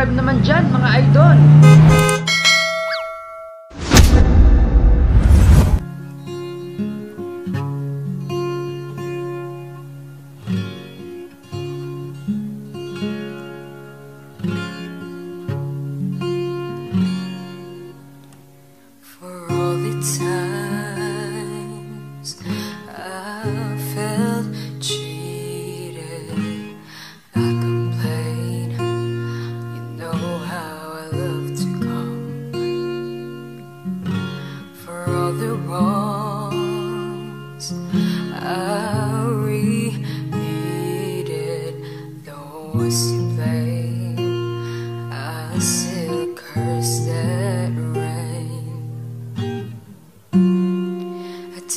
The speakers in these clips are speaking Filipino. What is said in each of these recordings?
subscribe naman dyan mga idol.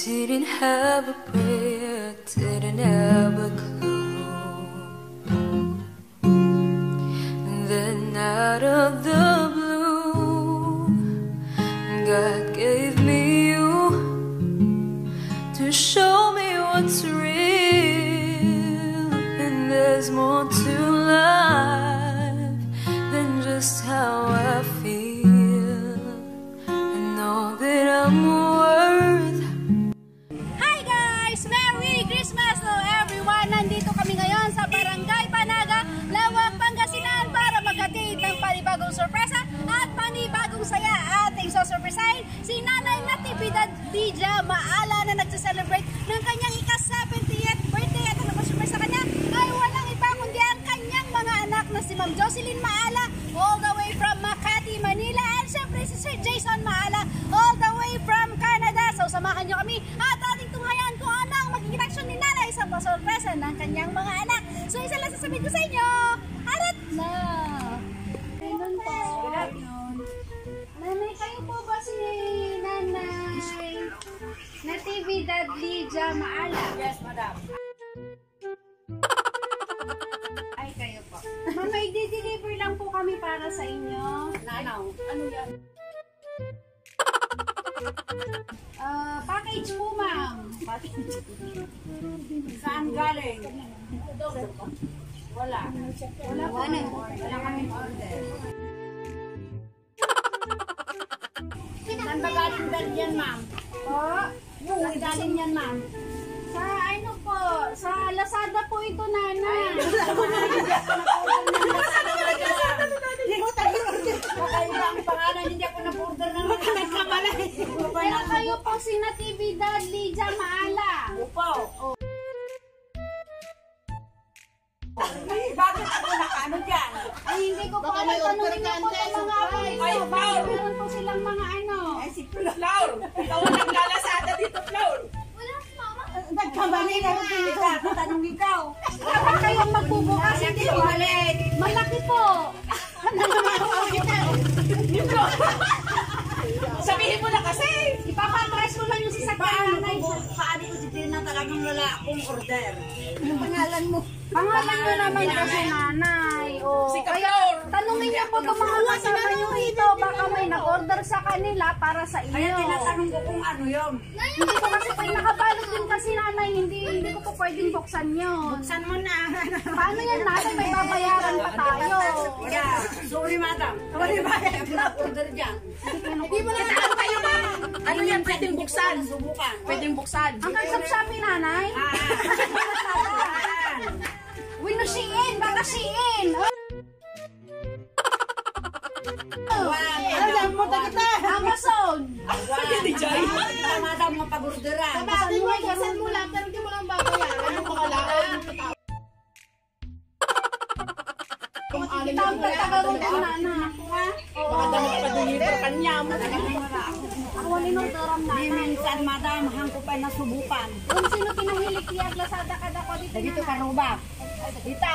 Didn't have a prayer, didn't have a clue. And then out of the blue, God gave me you to show me what's real. And there's more to life than just how I feel. And all that I'm worth. Merry Christmas to everyone! Nandito kami ngayon sa Barangay Panaga, Lawag, Pangasinan para maghatid ng panibagong sorpresa at panibagong saya. Ating sosurpresahin si Nanay Natividad Lydia Maala na nagsa-celebrate ng kanyang ika-70th birthday. At ang nagpa-surprise sa kanya ay walang iba kundi ang kanyang mga anak na si Ma'am Jocelyn Maala all the way from Makati, Manila, and syempre si Sir Jason Maala all the way from Canada. So samahan nyo kami at ating tunghayan kung anong magiging action ni Nanay sa pasorpresa ng kanyang mga anak. So isa lang sasabihin ko sa inyo, arat na! Ayun po. Nanay, kayo po ba si Nanay Natividad Lydia Maala? Yes, madam. Ay, kayo po. Ma'am, may di-deliver lang po kami para sa inyo. Nanaw, ano yan? Package po, ma'am. Saan galing? Wala. Wala po. Wala kaming order. Saan ba galing yan, ma'am? Po? Saan galing yan, ma'am? Sa ano po? Sa Lazada po ito, Nanay. Kakaiba ang pangalan, hindi ako na-order ng mga nagkamalay. Pero kayo po si Natividad Lydia Maala. Upo. Bakit ako nakaano dyan? Ay, hindi ko po alam. Tanungin niyo po sa mga apoy ko. Bakit meron po silang mga ano? Ay, si Flour. Ikaw ang naglalasada dito, Flour. Wala po, mama. Nagkamali na rin ka. Tanong ikaw. Dapat kayong magbubukas. Hindi po. Malaki po. Sabihin mo na kasi. Ipapatras ko lang yung sasakyan, Nanay. Paano ko si Tina talagang wala akong order? Anong pangalan mo? Pangalan mo naman kasi, Nanay. O, Si kaya Kaplor. tanungin niyo po itong mga kasama niyo dito. Baka may na-order sa kanila para sa Kaya inyo. tinatanong ko kung ano yun. Hindi ko kasi pwede nakabalot din kasi, Nanay. Hindi ko po pwedeng buksan yun. Buksan mo na. Paano yan, Nanay? May babayaran pa tayo. Wala. Sorry, madam. Sorry, madam. Wala order dyan. Hindi mo na Ano kayo ba? Ano yan? Pwedeng buksan. Subukan. Pwedeng buksan. ang kagsap Shopee, Nanay. Winushiin, baka shiin. Alam mo kita. Amazon. Pwede dyan. Madam, mapag-orderan. Saan mo lang, pero hindi mo lang babayaran. Ano ko kailangan? Tamper ka karoon din, Nanay. Baka dapat pa-deliver kanya mo. Ako ninunturam, Di Nanay. minsan, madam, hangko pa nasubukan. Kung sino pinahilig kiyag Lazada kada ko dito, Dito ka Nanay. ruba. Dita,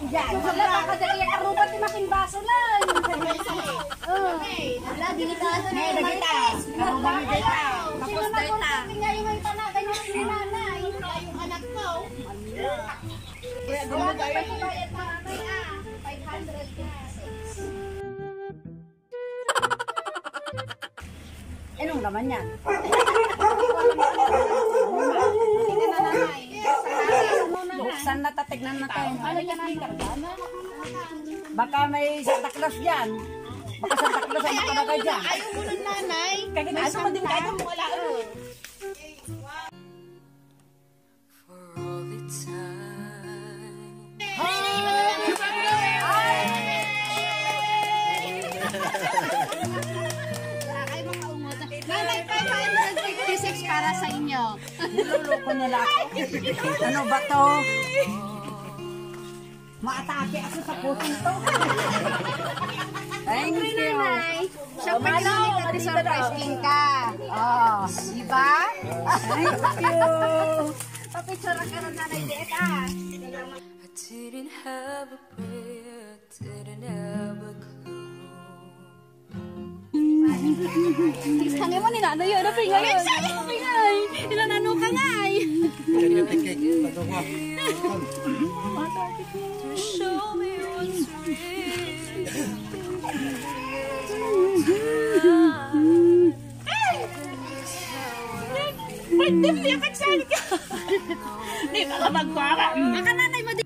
dyan. Wala, makadali ang arubat ni making baso lang. Wala, dinitaso na yung Dagita. Karuba ni Dita. Sino na po natin nga yung may panagan yung si Nanay? Yung anak ko. Wala ka pa bayad na Nanay, 500 pesos. Anong naman yan? Sige na, Nanay. Sa muna na. Buksan na, tatignan na tayo. Ano ka na? Baka may Santa Claus dyan. Baka Santa Claus ay nakalagay dyan. Ayaw mo nun, nanay. Kaya ano mo din kayo mo wala. For all the time. Ay, makaungot. Nanay, 556 para sa inyo. Niloloko nila ako. Ano ba to? Maatake ako sa putin to. Thank you. Nanay, siyempre ginamit natin surprise king ka. Oh, diba? Thank you. Papicture ka ng nanay diet ah. I didn't have a prayer, didn't have a clue. Hangin mo ni nanay yun. Ano ngayon? Pingay. Ilanano ka nga ay. To show me what's Wait, di mo yung kagsali ka. Di ba ka magkwara? Baka nanay mo di.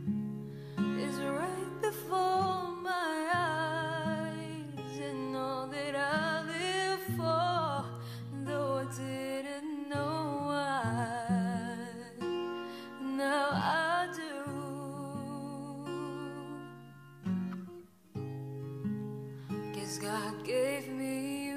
is right before my eyes, and all that I live for, though I didn't know why, now I do. Guess God gave me you.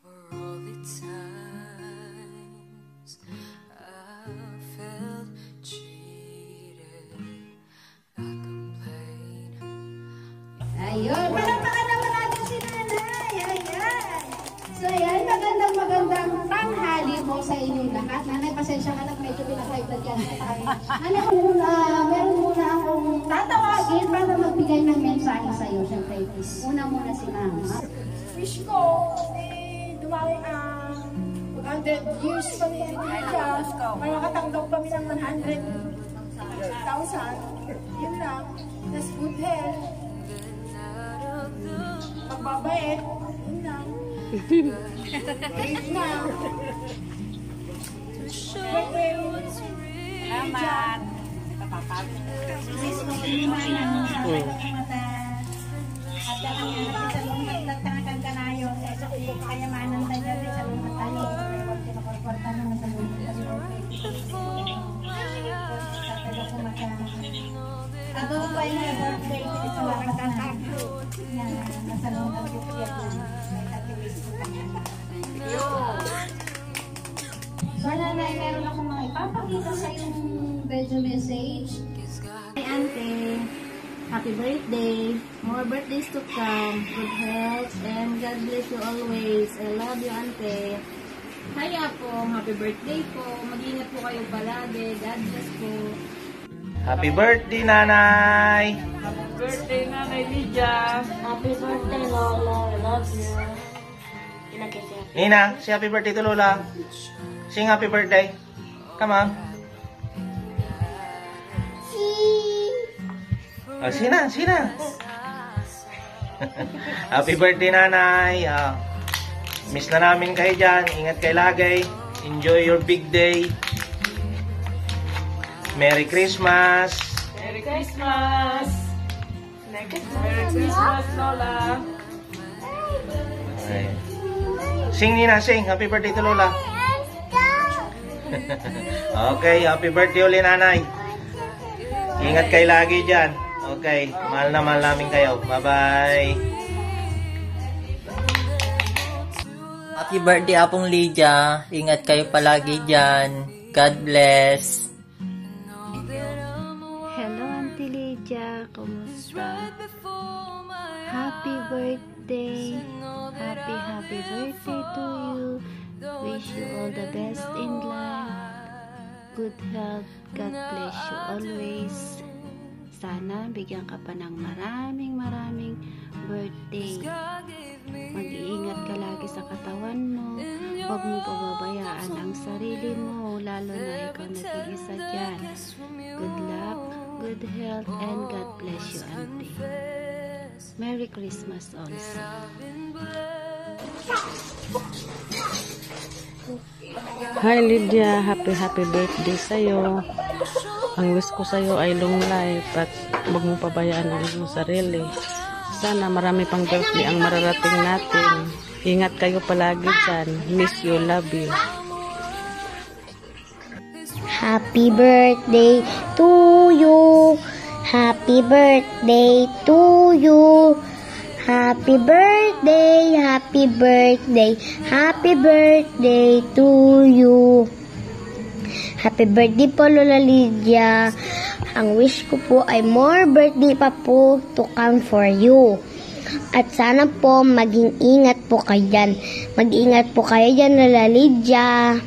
For all the times I felt cheated, I complained. Ayun, palakpakan naman natin si nanay. Ayan. So ayan, magandang tanghali po sa inyong lahat. Nanay, pasensya ka na, medyo pinaka-hyped ka na tayo. Meron muna akong tatawagin para magbigay ng mensahe sa iyo. Siyempre, muna si mama. Wish ko, dumami ang 100 years pa ni Lydia. May makatanggap kami ng 100,000. Yun lang. Nas good health. Pagbabait. Yun lang. Wait na. Salamat. So nanay, meron akong mga ipapakita sa yung video message. Hi auntie, happy birthday. More birthdays to come. Good health and God bless you always. I love you auntie. Hi po, happy birthday po. Mag-ingat po kayo palagi. God bless po. Happy birthday, Nanay! Birthday na kay Lydia. Happy birthday Lola. I love you. Nina, say happy birthday to Lola. Sing happy birthday. Come on. Oh, sina. Happy birthday, Nanay. Miss na namin kayo dyan. Ingat kayo lagi. Enjoy your big day. Merry Christmas. Merry Christmas. Merry Christmas, Lola. Okay. Sing, Nina, sing. Happy birthday to Lola. Okay, happy birthday ulit, Nanay. Ingat kayo lagi dyan. Okay, mahal na mahal namin kayo. Bye-bye. Happy birthday, Apong Lydia. Ingat kayo palagi dyan. God bless. Hello, Auntie Lydia. Kumusta? Happy birthday. Happy birthday to you. Wish you all the best in life. Good health. God bless you always. Sana bigyan ka pa ng maraming birthday. Mag-iingat ka lagi sa katawan mo. Huwag mo pababayaan ang sarili mo, lalo na ikaw nag-iisa dyan. Good luck, good health, and God bless you, Auntie. Merry Christmas also. Hi Lydia, happy birthday sa'yo. Ang wish ko sa'yo ay long life at huwag mo pabayaan ang iyong sarili. Sana marami pang birthday ang mararating natin. Ingat kayo palagi dyan. Miss you, love you. Happy birthday to you. Happy birthday to you. Happy birthday, happy birthday, happy birthday to you. Happy birthday po, Lola Lydia. Ang wish ko po ay more birthday pa po to come for you. At sana po maging ingat po kayo dyan. Mag-ingat po kayo dyan, Lola Lydia.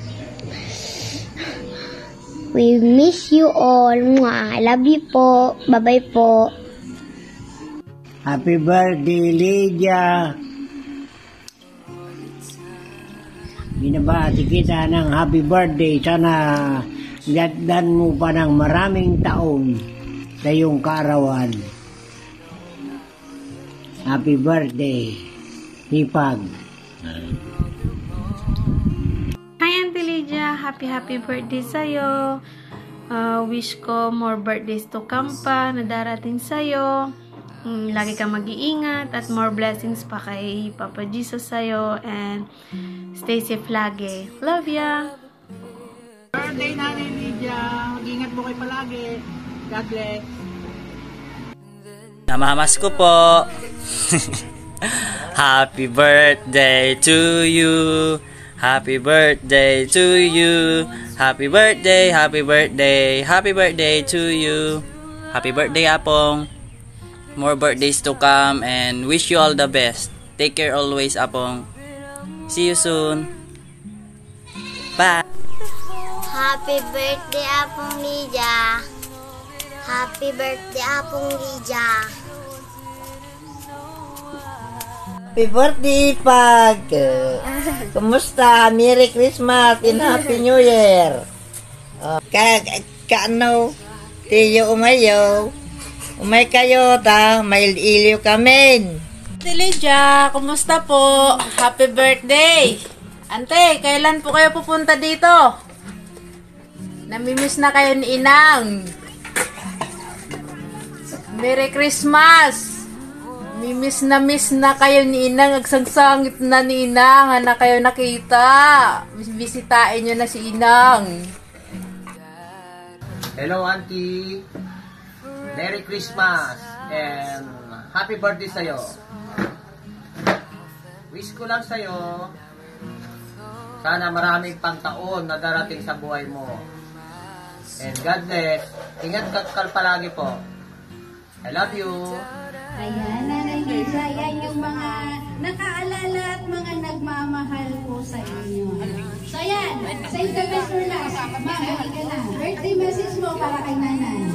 We miss you all. I love you po. Bye-bye po. Happy birthday, Lydia. Binabati kita ng happy birthday. Sana yatdan mo pa ng maraming taon sa iyong kaarawan. Happy birthday, Hipag. Hi Auntie Lydia, happy birthday sa'yo. Wish ko more birthdays to come pa na darating sa'yo. Lagi kang mag-iingat at more blessings pa kay Papa Jesus sa'yo, and stay safe lagi. Love ya! Birthday Nanay Lydia, mag-ingat po kayo palagi. God bless. Namamas ko po. Happy birthday to you. Happy birthday to you. Happy birthday, happy birthday, happy birthday to you. Happy birthday, Apong. More birthdays to come and wish you all the best. Take care always, Apong. See you soon. Bye. Happy birthday, Apong Lydia. Happy birthday, Apong Lydia. Happy birthday, Pag! Kumusta? Merry Christmas and Happy New Year! Kaano? Tiyo umayo. Umay kayo ta, may ilyo kami. Ate Lydia, kumusta po? Happy birthday! Ante, kailan po kayo pupunta dito? Namimiss na kayo ni Inang. Merry Christmas! Miss na kayo ni Inang. Agsangsangit na ni Inang. Na kayo nakita. Bisitahin nyo na si Inang. Hello, Auntie. Merry Christmas and happy birthday sa'yo. Wish ko lang sa'yo, sana maraming pang taon na darating sa buhay mo. And God bless. Ingat ka palagi po. I love you. Ayan, Nanay Lydia, yan yung mga nakaalala at mga nagmamahal po sa inyo. So yan, save the best for last. Ma'am, halika na. Birthday message mo para kay Nanay.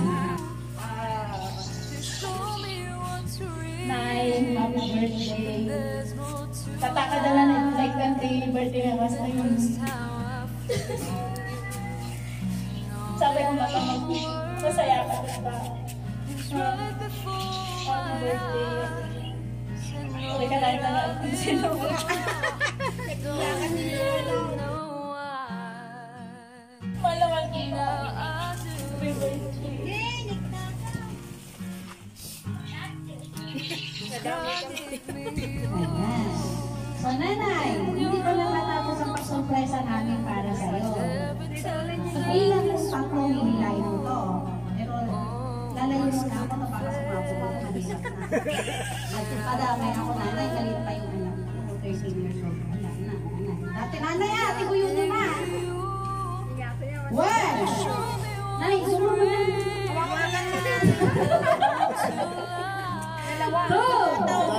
Nay, happy birthday. Tatakadala na like birthday na basta yun. Sabi ko baka masaya ka diba? Happy birthday. Uy ka lang kung sino mo. Malaman ko na. Happy birthday. Ayan. So, Nanay, hindi pa lang natapos ang pag-surpresa namin para sa'yo. So, bilang yung tatlong hinilain mo to. Pero, lalayo mo na ako na para sa mga kanina pa. At padamay ako, Nanay, galit pa yung anak ko. 13 years old. Wala na, Nanay. Dati, Nanay, ate ko yun naman. Well, Nanay, sumo mo na.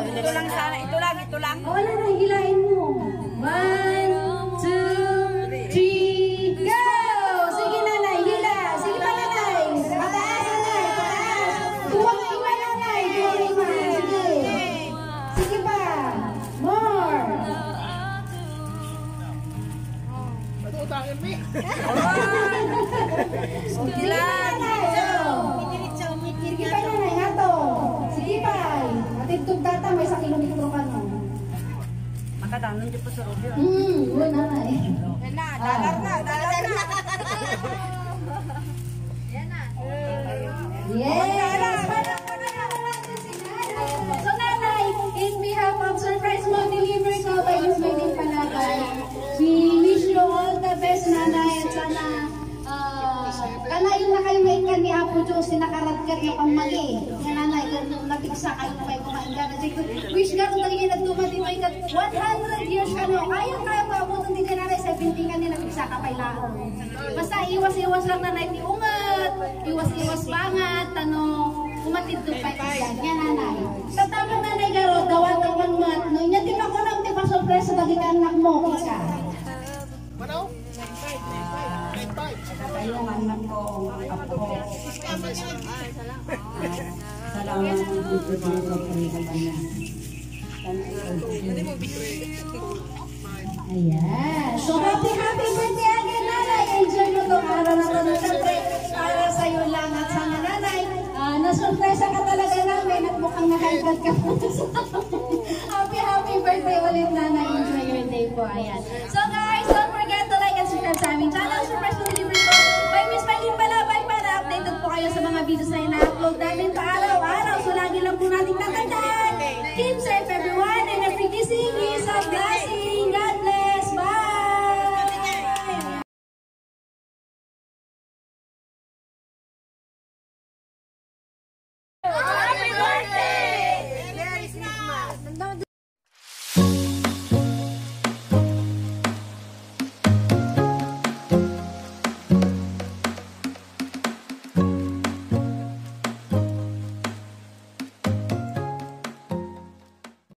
Ito lang sana, ito lang. Wala na, hilain mo. 1, 2, Nakadanon di po sa Rubio. Wala na eh. Yan na, dalar na. Yan na. Yes! So nanay, in behalf of Surprise Mo Delivery ko by Miss Maylin Panagay, we wish you all the best nanay at sana kanayon na kayo may kani Apo Diyos sinakaragkat na pamali. Nga nanay, kung natigsa kayo na kayo kumain ka na. Wish ka kung talagang nagtumati mo ikat 100 years ka no. Kaya maabutan din ka nanay, 70 ka nila natigsa ka pa ilaan. Basta iwas-iwas lang nanay, ti ungat, iwas-iwas bangat, umatid to pa yan. Yan nanay. Sa tamang nanay garo, dawan mat. No, inya di pa ko nang di pa sorpresa bagi ka anak mo, isa. Manaw? Yung anak ko, apo. Salamat po sa mga ayan. So, happy birthday again, nanay. Enjoy mo itong araw na ito. Siyempre, para sa'yo lang at sana, nanay. Nasurpresa ka talaga namin at mukhang nakalagad ka po sa happy birthday ulit, nanay. Enjoy your day po. Ayan. So, guys, don't forget to like and subscribe sa aming channel. Surprise mo delivery po by Miss Maylin Panagay para updated po kayo sa mga videos na ina-upload namin pa araw-araw. So, lagi lang po natin tatandaan. Keep safe.